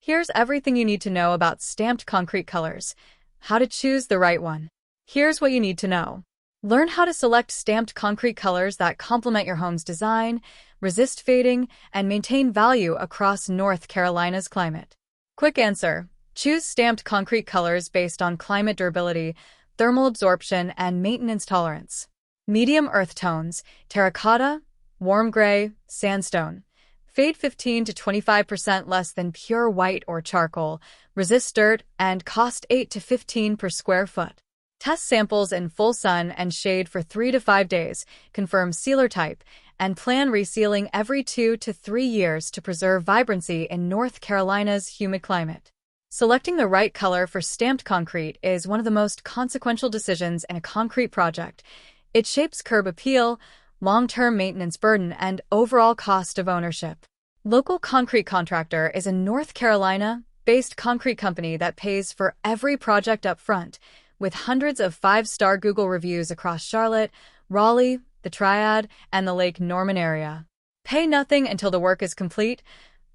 Here's everything you need to know about stamped concrete colors. How to choose the right one. Here's what you need to know. Learn how to select stamped concrete colors that complement your home's design, resist fading, and maintain value across North Carolina's climate. Quick answer. Choose stamped concrete colors based on climate durability, thermal absorption, and maintenance tolerance. Medium earth tones, terracotta, warm gray, sandstone. Fade 15 to 25% less than pure white or charcoal, resist dirt, and cost 8 to 15 per square foot. Test samples in full sun and shade for 3 to 5 days, confirm sealer type, and plan resealing every 2 to 3 years to preserve vibrancy in North Carolina's humid climate. Selecting the right color for stamped concrete is one of the most consequential decisions in a concrete project. It shapes curb appeal, long-term maintenance burden, and overall cost of ownership. Local Concrete Contractor is a North Carolina-based concrete company that pays for every project up front, with hundreds of 5-star Google reviews across Charlotte, Raleigh, the Triad, and the Lake Norman area. Pay nothing until the work is complete.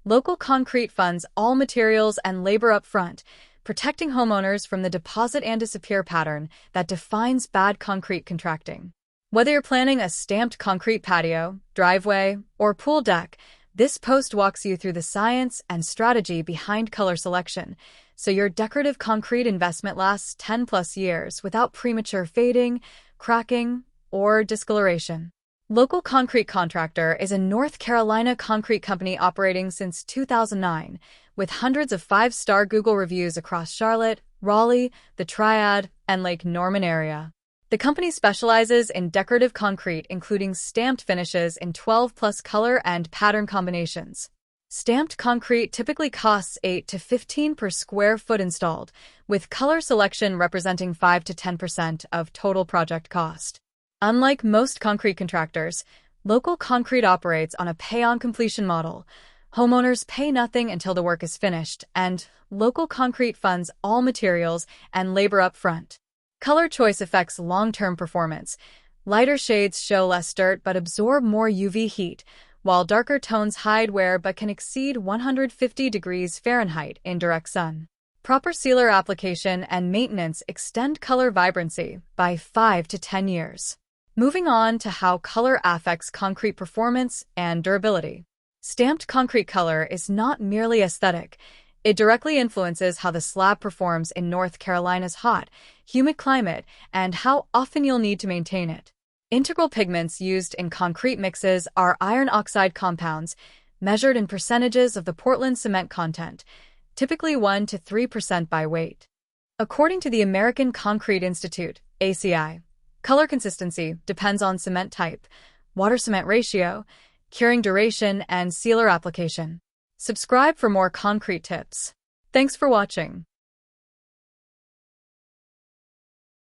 Local Concrete funds all materials and labor up front, protecting homeowners from the deposit and disappear pattern that defines bad concrete contracting. Whether you're planning a stamped concrete patio, driveway, or pool deck, this post walks you through the science and strategy behind color selection, so your decorative concrete investment lasts 10+ years without premature fading, cracking, or discoloration. Local Concrete Contractor is a North Carolina concrete company operating since 2009, with hundreds of 5-star Google reviews across Charlotte, Raleigh, the Triad, and Lake Norman area. The company specializes in decorative concrete, including stamped finishes in 12+ color and pattern combinations. Stamped concrete typically costs 8 to 15 per square foot installed, with color selection representing 5 to 10% of total project cost. Unlike most concrete contractors, Local Concrete operates on a pay-on-completion model. Homeowners pay nothing until the work is finished, and Local Concrete funds all materials and labor up front. Color choice affects long-term performance. Lighter shades show less dirt but absorb more UV heat, while darker tones hide wear but can exceed 150 degrees Fahrenheit in direct sun. Proper sealer application and maintenance extend color vibrancy by 5 to 10 years. Moving on to how color affects concrete performance and durability. Stamped concrete color is not merely aesthetic. It directly influences how the slab performs in North Carolina's hot, humid climate and how often you'll need to maintain it. Integral pigments used in concrete mixes are iron oxide compounds, measured in percentages of the Portland cement content, typically 1 to 3% by weight. According to the American Concrete Institute, ACI, color consistency depends on cement type, water-cement ratio, curing duration, and sealer application. Subscribe for more concrete tips. Thanks for watching.